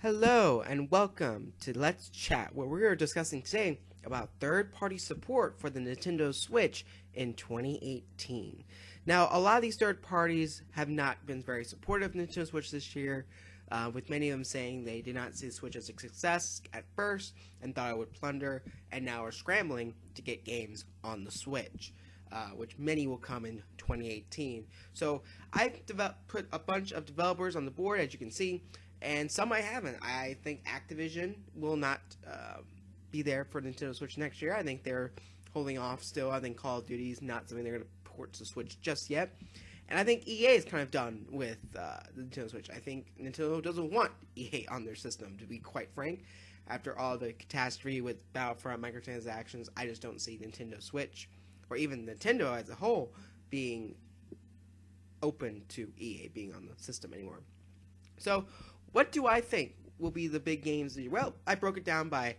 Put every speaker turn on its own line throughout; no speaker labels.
Hello and welcome to Let's Chat, where we are discussing today about third-party support for the Nintendo Switch in 2018. Now, a lot of these third parties have not been very supportive of Nintendo Switch this year, with many of them saying they did not see the Switch as a success at first and thought it would plunder, and now are scrambling to get games on the Switch. Which many will come in 2018. So I've put a bunch of developers on the board, as you can see, and some I haven't. I think Activision will not be there for Nintendo Switch next year. I think they're holding off still. I think Call of Duty is not something they're going to port to Switch just yet. And I think EA is kind of done with the Nintendo Switch. I think Nintendo doesn't want EA on their system, to be quite frank. After all the catastrophe with Battlefront microtransactions, I just don't see Nintendo Switch, or even Nintendo as a whole, being open to EA being on the system anymore. So, what do I think will be the big games? Well, I broke it down by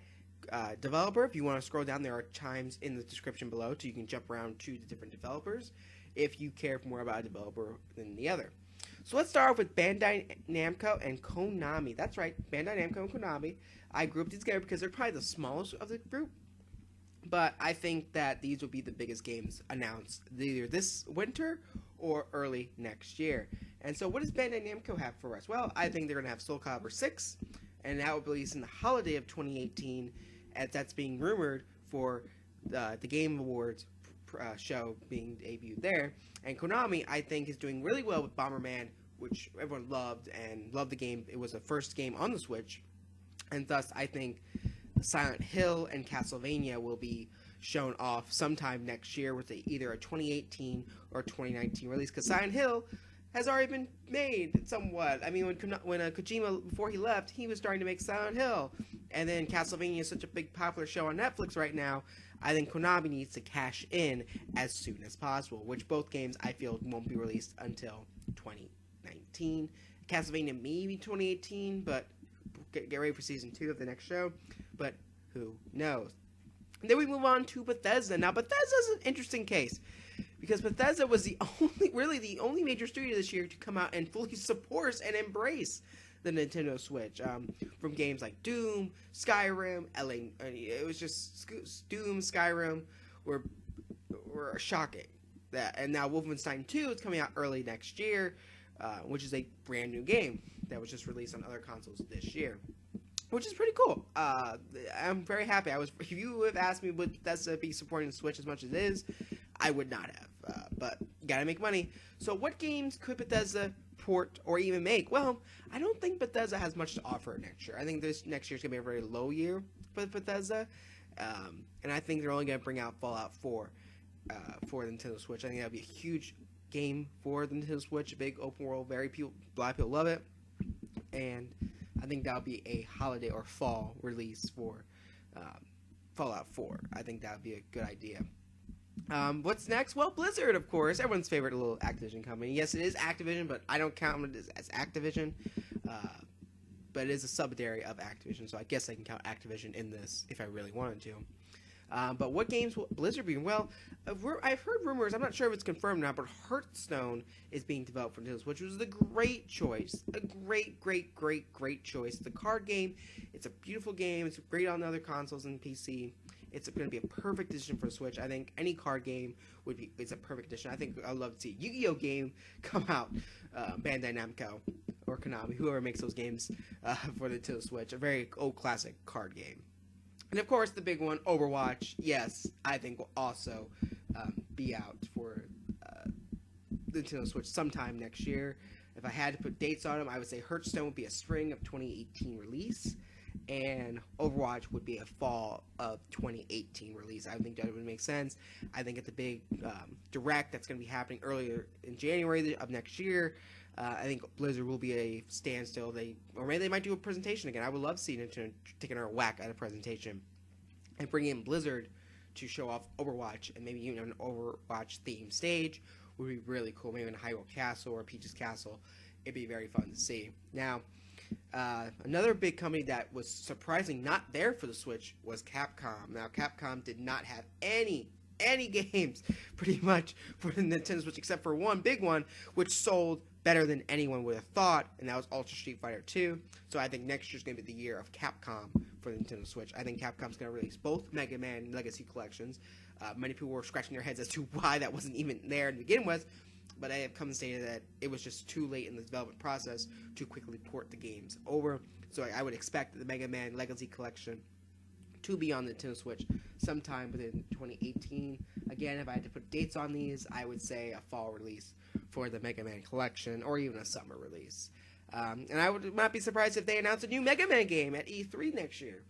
developer. If you want to scroll down, there are times in the description below, so you can jump around to the different developers if you care more about a developer than the other. So let's start off with Bandai Namco and Konami. That's right, Bandai Namco and Konami. I grouped these together because they're probably the smallest of the group. But I think that these will be the biggest games announced either this winter or early next year. And so what does Bandai Namco have for us? Well, I think they're going to have Soul Calibur 6, and that will be released in the holiday of 2018, as that's being rumored for the Game Awards show being debuted there. And Konami, I think, is doing really well with Bomberman, which everyone loved the game. It was the first game on the Switch, and thus I think Silent Hill and Castlevania will be shown off sometime next year with either a 2018 or 2019 release, because Silent Hill has already been made somewhat. I mean, when Kojima, before he left, he was starting to make Silent Hill, and then Castlevania is such a big popular show on Netflix right now. I think Konami needs to cash in as soon as possible, which both games I feel won't be released until 2019. Castlevania maybe 2018, but get ready for season 2 of the next show, but who knows. And then we move on to Bethesda. Now, Bethesda is an interesting case, because Bethesda was the only major studio this year to come out and fully support and embrace the Nintendo Switch. From games like Doom, Skyrim, it was just Doom, Skyrim were shocking. And now Wolfenstein 2 is coming out early next year, which is a brand new game that was just released on other consoles this year, which is pretty cool. I'm very happy. If you would have asked me would Bethesda be supporting the Switch as much as it is, I would not have. But you gotta make money. So what games could Bethesda port or even make? Well, I don't think Bethesda has much to offer next year. I think this next year is gonna be a very low year for Bethesda, and I think they're only gonna bring out Fallout 4 for the Nintendo Switch. I think that'll be a huge game for the Nintendo Switch. A big open world, a lot of people love it, and I think that'll be a holiday or fall release for Fallout 4. I think that would be a good idea. What's next? Well, Blizzard, of course, everyone's favorite little Activision company. Yes, it is Activision, but I don't count it as Activision. But it is a subsidiary of Activision, so I guess I can count Activision in this if I really wanted to. But what games will Blizzard be? Well, I've heard rumors, I'm not sure if it's confirmed now, but Hearthstone is being developed for Nintendo Switch, which was a great choice. A great choice. The card game, it's a beautiful game. It's great on other consoles and PC. It's going to be a perfect addition for the Switch. I think any card game it's a perfect addition. I think I'd love to see a Yu-Gi-Oh game come out, Bandai Namco or Konami, whoever makes those games for the Nintendo Switch. A very old classic card game. And of course, the big one, Overwatch, yes, I think will also be out for the Nintendo Switch sometime next year. If I had to put dates on them, I would say Hearthstone would be a spring of 2018 release, and Overwatch would be a fall of 2018 release. I think that would make sense. I think at the big direct that's going to be happening earlier in January of next year, I think Blizzard will be a standstill. Or maybe they might do a presentation again. I would love to see Nintendo taking a whack at a presentation and bringing in Blizzard to show off Overwatch, and maybe even an Overwatch themed stage would be really cool. Maybe in Hyrule Castle or Peach's Castle. It'd be very fun to see. Now, another big company that was surprisingly not there for the Switch was Capcom. Now, Capcom did not have any games pretty much for the Nintendo Switch except for one big one, which sold better than anyone would have thought, and that was Ultra Street Fighter 2. So I think next year's going to be the year of Capcom for the Nintendo Switch. I think Capcom's going to release both Mega Man Legacy Collections. Many people were scratching their heads as to why that wasn't even there to begin with, but I have come to say that it was just too late in the development process to quickly port the games over. So I would expect the Mega Man Legacy Collection to be on the Nintendo Switch sometime within 2018. Again, if I had to put dates on these, I would say a fall release for the Mega Man Collection, or even a summer release. And I would not be surprised if they announce a new Mega Man game at E3 next year,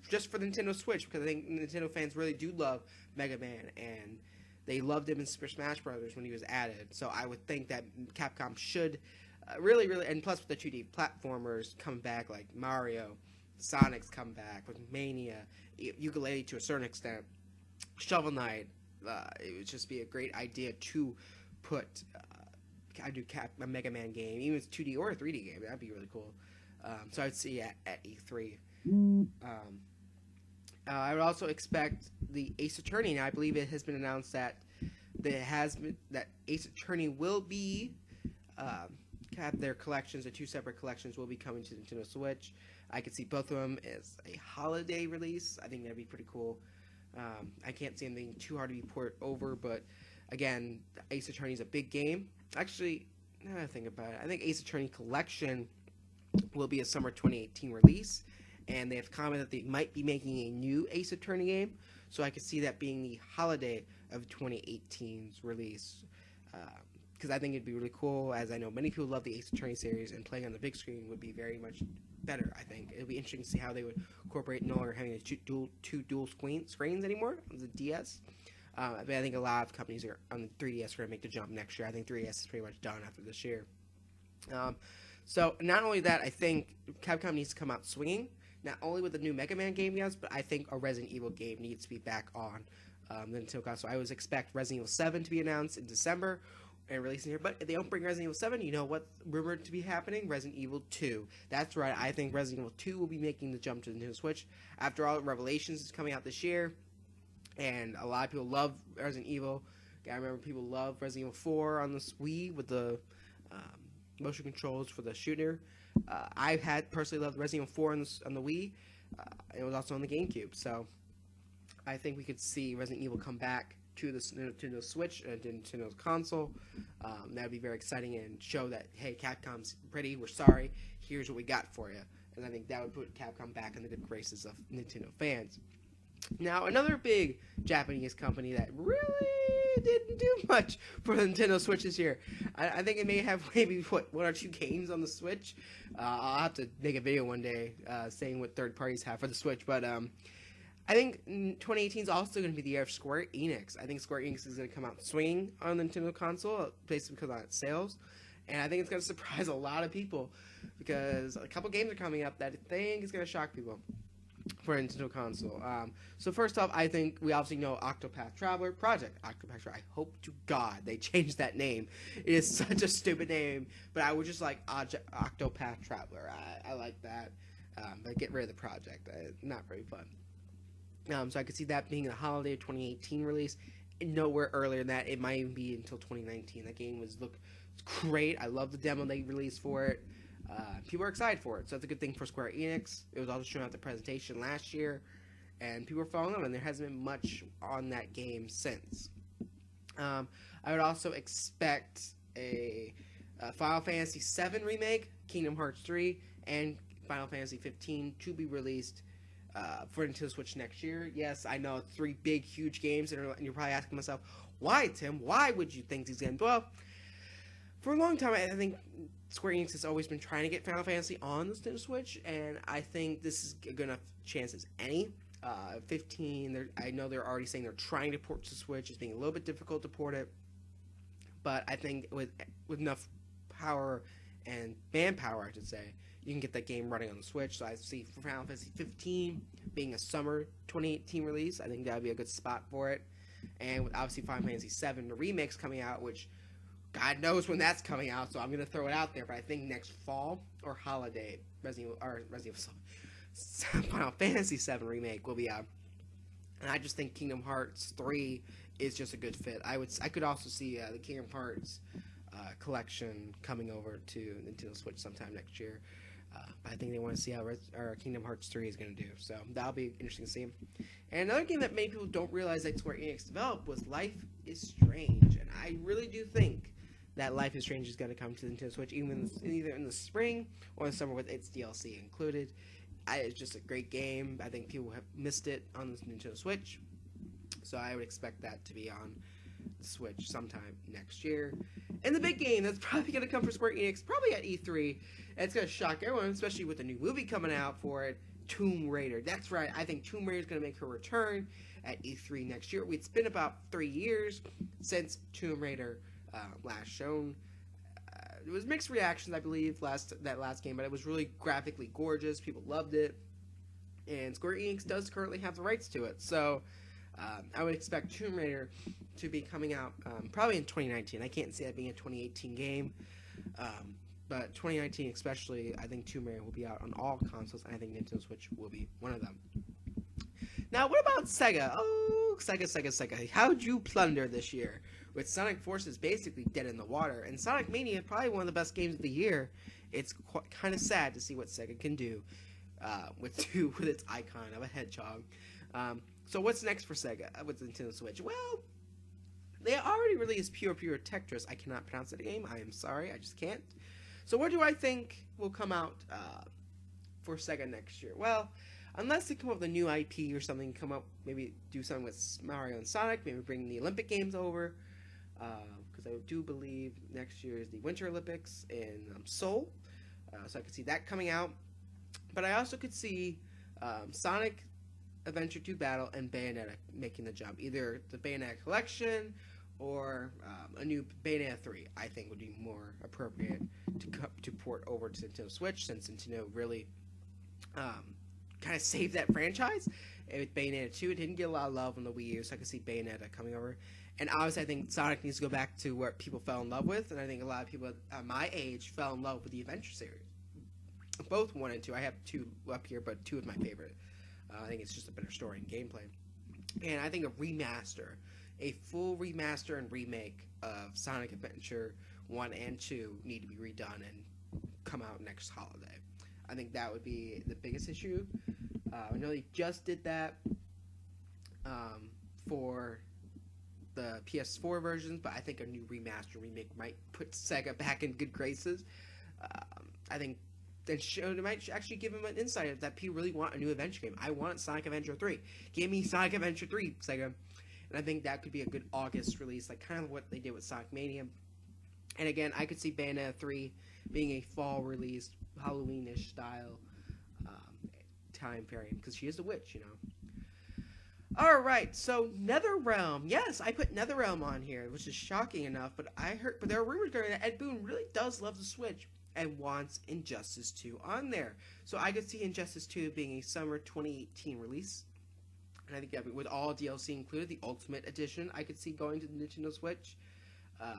just for the Nintendo Switch, because I think Nintendo fans really do love Mega Man, and they loved him in Super Smash Bros. When he was added. So I would think that Capcom should really, and plus with the 2D platformers coming back, like Mario, Sonic's come back with Mania, Ukulele to a certain extent, Shovel Knight, it would just be a great idea to put a Mega Man game, even if it's 2D or a 3D game. That'd be really cool. So I'd see at E3. I would also expect the Ace Attorney. Now I believe it has been announced that Ace Attorney will be have their collections. The two separate collections will be coming to Nintendo Switch. I could see both of them as a holiday release. I think that'd be pretty cool. I can't see anything too hard to be ported over, but again, Ace Attorney is a big game. Actually, now that I think about it, I think Ace Attorney Collection will be a summer 2018 release, and they have commented that they might be making a new Ace Attorney game, so I could see that being the holiday of 2018's release, because I think it'd be really cool, as I know many people love the Ace Attorney series, and playing on the big screen would be very much better, I think. It'll be interesting to see how they would incorporate no longer having two dual screens anymore on the DS. But I think a lot of companies are on the 3DS are going to make the jump next year. I think 3DS is pretty much done after this year. So not only that, I think Capcom needs to come out swinging, not only with the new Mega Man game, yes, but I think a Resident Evil game needs to be back on the Nintendo console. I always expect Resident Evil 7 to be announced in December and releasing here, but if they don't bring Resident Evil 7, you know what's rumored to be happening? Resident Evil 2. That's right, I think Resident Evil 2 will be making the jump to the Nintendo Switch. After all, Revelations is coming out this year, and a lot of people love Resident Evil. I remember people love Resident Evil 4 on the Wii with the motion controls for the shooter. I had personally loved Resident Evil 4 on the Wii. It was also on the GameCube, so I think we could see Resident Evil come back to the Nintendo Switch and Nintendo console. That would be very exciting and show that, hey, Capcom's ready, we're sorry, here's what we got for you. And I think that would put Capcom back in the good graces of Nintendo fans. Now, another big Japanese company that really didn't do much for the Nintendo Switch this year. I think it may have maybe, one or two games on the Switch. I'll have to make a video one day saying what third parties have for the Switch, but I think 2018 is also going to be the year of Square Enix. I think Square Enix is going to come out swinging on the Nintendo console, basically because of its sales. And I think it's going to surprise a lot of people because a couple games are coming up that I think is going to shock people for a Nintendo console. So first off, I think we obviously know Octopath Traveler, Project Octopath Traveler. I hope to God they change that name. It is such a stupid name, but I would just like Octopath Traveler. I like that. But get rid of the project. Not very fun. So I could see that being a holiday 2018 release. And nowhere earlier than that. It might even be until 2019. That game looked great. I love the demo they released for it. People are excited for it, so that's a good thing for Square Enix. It was also shown at the presentation last year, and people are following them, and there hasn't been much on that game since. I would also expect a Final Fantasy VII Remake, Kingdom Hearts 3, and Final Fantasy 15 to be released for Nintendo Switch next year. Yes, I know, 3 big, huge games, and you're probably asking myself, why, Tim? Why would you think these games? Well, for a long time, I think Square Enix has always been trying to get Final Fantasy on the Nintendo Switch, and I think this is a good enough chance as any. 15, I know they're already saying they're trying to port to Switch. It's being a little bit difficult to port it, but I think with enough power and manpower, I should say, you can get that game running on the Switch. So I see for Final Fantasy 15 being a summer 2018 release, I think that would be a good spot for it. And with obviously Final Fantasy 7, the remake's coming out, which God knows when that's coming out, so I'm going to throw it out there, but I think next fall or holiday, Final Fantasy 7 remake will be out. And I just think Kingdom Hearts 3 is just a good fit. I could also see the Kingdom Hearts collection coming over to Nintendo Switch sometime next year. But I think they want to see how Kingdom Hearts 3 is going to do. So that'll be interesting to see. And another game that many people don't realize that Square Enix developed was Life is Strange. And I really do think that Life is Strange is going to come to the Nintendo Switch either in the spring or the summer with its DLC included. It's just a great game. I think people have missed it on the Nintendo Switch. So I would expect that to be on the Switch sometime next year. And the big game that's probably going to come for Square Enix, probably at E3, and it's going to shock everyone, especially with the new movie coming out for it, Tomb Raider. That's right, I think Tomb Raider is going to make her return at E3 next year. It's been about 3 years since Tomb Raider last shown. It was mixed reactions, I believe, that last game, but it was really graphically gorgeous. People loved it, and Square Enix does currently have the rights to it. So I would expect Tomb Raider to be coming out probably in 2019. I can't see that being a 2018 game, but 2019 especially, I think Tomb Raider will be out on all consoles, and I think Nintendo Switch will be one of them. Now, what about Sega? Oh, Sega. How'd you plunder this year? With Sonic Forces basically dead in the water, and Sonic Mania, probably one of the best games of the year. It's kind of sad to see what Sega can do with its icon of a hedgehog. So what's next for Sega with the Nintendo Switch? Well, they already released Pure Tetris. I cannot pronounce that game. I am sorry. I just can't. So what do I think will come out for Sega next year? Well, unless they come up with a new IP or something, maybe do something with Mario and Sonic, maybe bring the Olympic Games over, because I do believe next year is the Winter Olympics in Seoul, so I could see that coming out. But I also could see Sonic Adventure 2 Battle and Bayonetta making the jump. Either the Bayonetta collection or a new Bayonetta 3, I think would be more appropriate to port over to Nintendo Switch, since Nintendo really kind of saved that franchise. With Bayonetta 2, it didn't get a lot of love on the Wii U, so I could see Bayonetta coming over. And obviously, I think Sonic needs to go back to what people fell in love with, and I think a lot of people at my age fell in love with the Adventure series. Both 1 and 2. I have 2 up here, but 2 is my favorite. I think it's just a better story and gameplay. And I think a full remaster and remake of Sonic Adventure 1 and 2 need to be redone and come out next holiday. I think that would be the biggest issue. I know they just did that for the PS4 versions, but I think a new remaster remake might put Sega back in good graces. I think it might actually give them an insight that people really want a new adventure game. I want Sonic Adventure 3. Give me Sonic Adventure 3, Sega. And I think that could be a good August release, like kind of what they did with Sonic Mania. And again, I could see Bayonetta 3 being a fall release, Halloween-ish style time frame, because she is a witch, you know. Alright, so NetherRealm. Yes, I put NetherRealm on here, which is shocking enough, but there are rumors going that Ed Boon really does love the Switch and wants Injustice 2 on there. So I could see Injustice 2 being a summer 2018 release. And I think that with all DLC included, the Ultimate Edition, I could see going to the Nintendo Switch,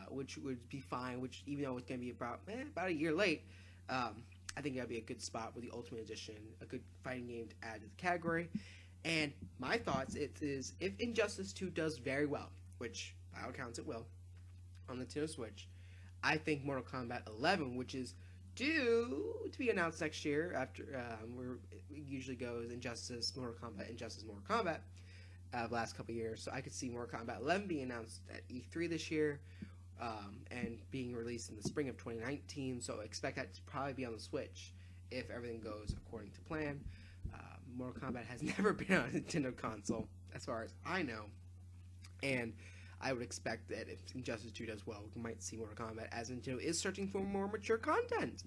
which would be fine, which even though it's going to be about a year late, I think that would be a good spot with the Ultimate Edition, a good fighting game to add to the category. And my thoughts is if Injustice 2 does very well, which by all accounts it will, on the Nintendo Switch, I think Mortal Kombat 11, which is due to be announced next year after where it usually goes Injustice, Mortal Kombat the last couple years. So I could see Mortal Kombat 11 being announced at E3 this year and being released in the spring of 2019. So expect that to probably be on the Switch if everything goes according to plan. Mortal Kombat has never been on a Nintendo console as far as I know, and I would expect that if Injustice 2 does well, we might see Mortal Kombat, as Nintendo is searching for more mature content.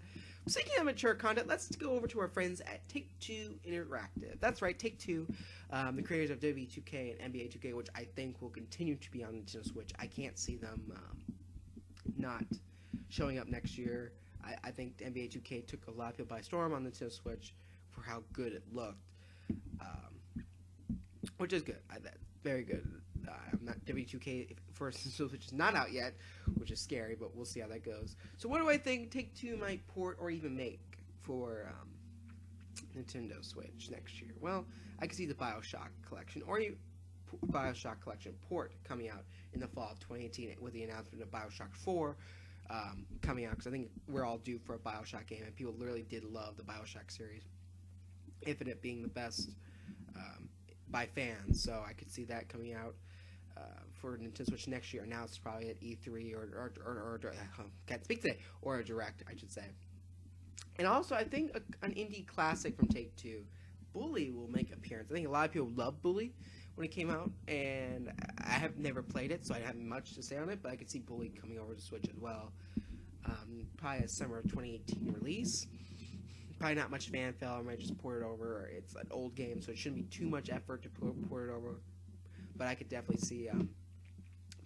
Speaking of mature content, let's go over to our friends at Take-Two Interactive. That's right, Take-Two, the creators of WWE 2K and NBA 2K, which I think will continue to be on Nintendo Switch. I can't see them not showing up next year. I think NBA 2K took a lot of people by storm on Nintendo Switch for how good it looked, which is good. Very good. I'm not W2K first, which is not out yet, which is scary, but we'll see how that goes. So what do I think Take-Two might port or even make for Nintendo Switch next year? Well, I could see the BioShock collection or BioShock collection port coming out in the fall of 2018 with the announcement of BioShock 4 coming out, because I think we're all due for a BioShock game, and people literally did love the BioShock series, Infinite being the best by fans. So I could see that coming out for Nintendo Switch next year. Now it's probably at E3 or can't speak today, or a Direct, I should say. And also, I think an indie classic from Take-Two, Bully, will make an appearance. I think a lot of people loved Bully when it came out, and I have never played it, so I don't have much to say on it, but I could see Bully coming over to Switch as well. Probably a summer of 2018 release. Probably not much fan fail. I might just port it over. It's an old game, so it shouldn't be too much effort to port it over. But I could definitely see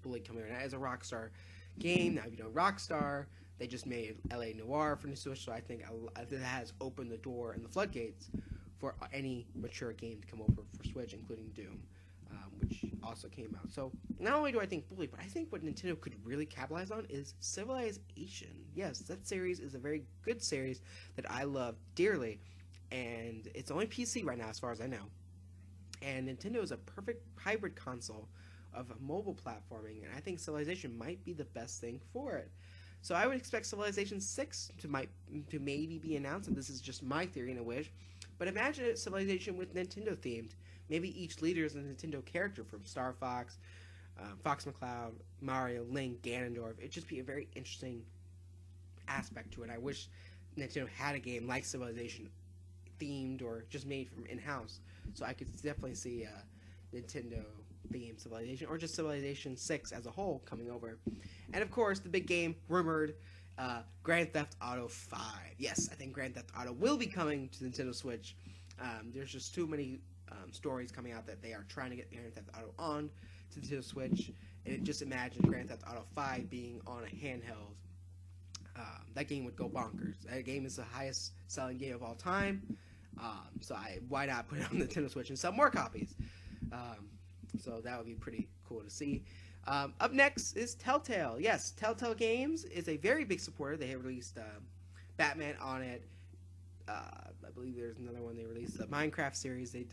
Bully coming over. Now, as a Rockstar game, now if you know Rockstar, they just made LA Noire for the Switch, so I think that has opened the door and the floodgates for any mature game to come over for Switch, including Doom, which also came out. So not only do I think Bully, but I think what Nintendo could really capitalize on is Civilization. Yes, that series is a very good series that I love dearly, and it's only PC right now as far as I know. And Nintendo is a perfect hybrid console of mobile platforming, and I think Civilization might be the best thing for it. So I would expect Civilization 6 to maybe be announced, and this is just my theory and a wish. But imagine a Civilization with Nintendo themed. Maybe each leader is a Nintendo character, from Star Fox, Fox McCloud, Mario, Link, Ganondorf. It'd just be a very interesting aspect to it. I wish Nintendo had a game like Civilization themed or just made from in-house. So I could definitely see Nintendo themed Civilization, or just Civilization 6 as a whole coming over. And of course, the big game rumored, Grand Theft Auto 5. Yes, I think Grand Theft Auto will be coming to Nintendo Switch. There's just too many stories coming out that they are trying to get Grand Theft Auto on to Nintendo Switch. And just imagine Grand Theft Auto 5 being on a handheld. That game would go bonkers. That game is the highest selling game of all time. So why not put it on Nintendo Switch and sell more copies? So that would be pretty cool to see. Up next is Telltale. Yes, Telltale Games is a very big supporter. They have released Batman on it. I believe there's another one they released. The Minecraft series, they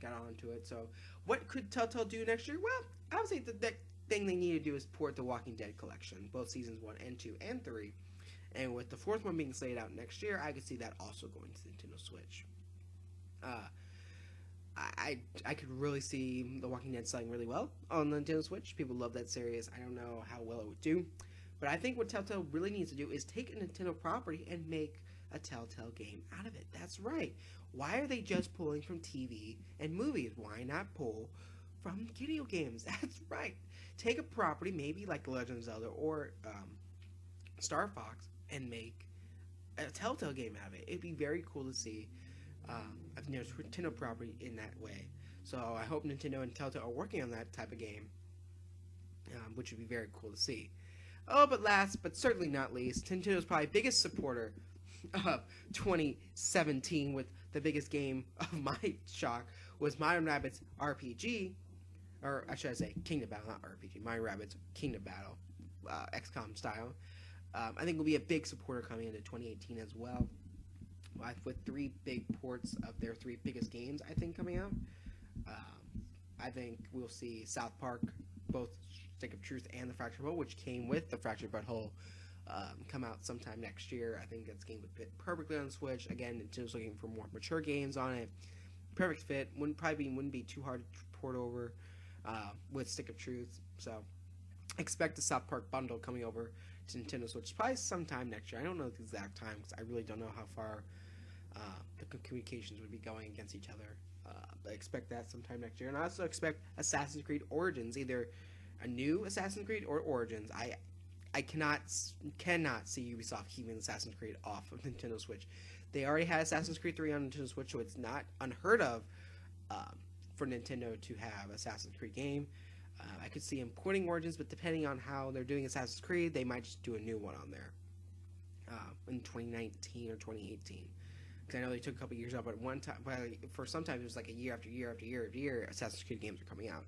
got onto it. So what could Telltale do next year? Well, I would say the thing they need to do is port the Walking Dead collection, both seasons 1 and 2 and 3. And with the 4th one being slated out next year, I could see that also going to Nintendo Switch. I could really see The Walking Dead selling really well on the Nintendo Switch. People love that series. I don't know how well it would do. But I think what Telltale really needs to do is take a Nintendo property and make a Telltale game out of it. That's right. Why are they just pulling from TV and movies? Why not pull from video games? That's right. Take a property, maybe like Legend of Zelda or Star Fox, and make a Telltale game out of it. It'd be very cool to see a Nintendo property in that way. So I hope Nintendo and Telltale are working on that type of game, which would be very cool to see. Oh, but last but certainly not least, Nintendo's probably biggest supporter of 2017, with the biggest game of my shock, was Mario & Rabbids RPG, or I should say Kingdom Battle, not RPG, Mario & Rabbids Kingdom Battle, XCOM style. I think will be a big supporter coming into 2018 as well, with 3 big ports of their 3 biggest games, I think, coming out. I think we'll see South Park, both Stick of Truth and the Fractured Butthole, which came with the Fractured Butthole, come out sometime next year. I think that game would fit perfectly on Switch. Again, Nintendo's looking for more mature games on it. Perfect fit. Wouldn't be too hard to port over with Stick of Truth. So expect the South Park bundle coming over to Nintendo Switch probably sometime next year. I don't know the exact time because I really don't know how far the communications would be going against each other. But I expect that sometime next year. And I also expect Assassin's Creed Origins, either a new Assassin's Creed or Origins. I cannot see Ubisoft keeping Assassin's Creed off of Nintendo Switch. They already had Assassin's Creed 3 on Nintendo Switch, so it's not unheard of for Nintendo to have Assassin's Creed game. I could see them porting Origins, but depending on how they're doing Assassin's Creed, they might just do a new one on there in 2019 or 2018. Because I know they took a couple years out, but one time, for sometimes it was like a year after year after year after year, Assassin's Creed games are coming out.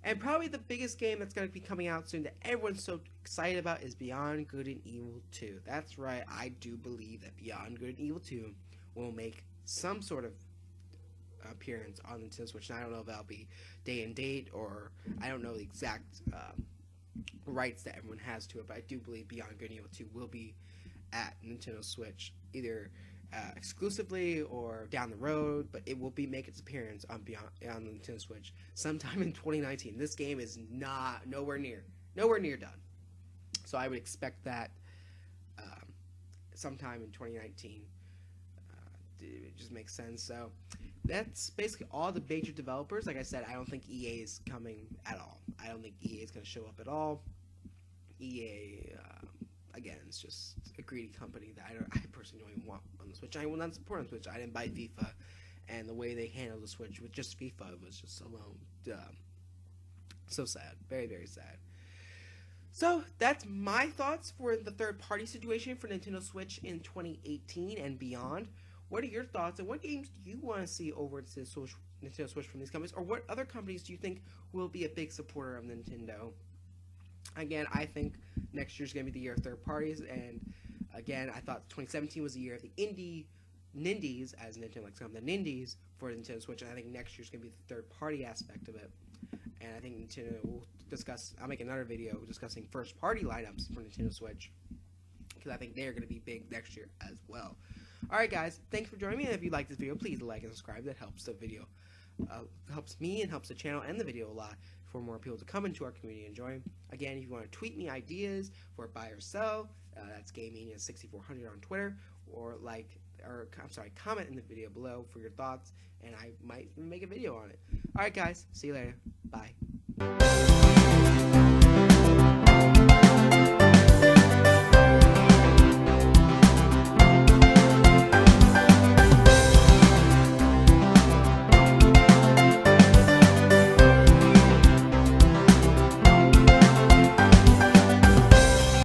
And probably the biggest game that's going to be coming out soon that everyone's so excited about is Beyond Good and Evil 2. That's right, I do believe that Beyond Good and Evil 2 will make some sort of appearance on Nintendo Switch. And I don't know if that'll be day and date, or I don't know the exact rights that everyone has to it. But I do believe Beyond Good and Evil 2 will be at Nintendo Switch, either exclusively or down the road, but it will make its appearance on the Nintendo Switch sometime in 2019. This game is nowhere near done, so I would expect that sometime in 2019. It just makes sense. So that's basically all the major developers. Like I said, I don't think EA is coming at all. I don't think EA is going to show up at all. EA, again, it's just a greedy company that I personally don't even want on the Switch. I will not support on Switch. I didn't buy FIFA, and the way they handled the Switch with just FIFA was just alone. So sad. Very, very sad. So that's my thoughts for the third-party situation for Nintendo Switch in 2018 and beyond. What are your thoughts, and what games do you want to see over to Nintendo Switch from these companies, or what other companies do you think will be a big supporter of Nintendo? Again, I think next year's going to be the year of third parties, and again, I thought 2017 was the year of the Nindies, as Nintendo likes to call them, the Nindies for Nintendo Switch, and I think next year's going to be the third-party aspect of it. And I think Nintendo will I'll make another video discussing first-party lineups for Nintendo Switch, because I think they're going to be big next year as well. Alright guys, thanks for joining me, and if you like this video, please like and subscribe. That helps the video, helps me and helps the channel and the video a lot for more people to come into our community and join. Again, if you want to tweet me ideas for buy or sell, that's GameMania6400 on Twitter, or comment in the video below for your thoughts, and I might even make a video on it. Alright guys, see you later. Bye.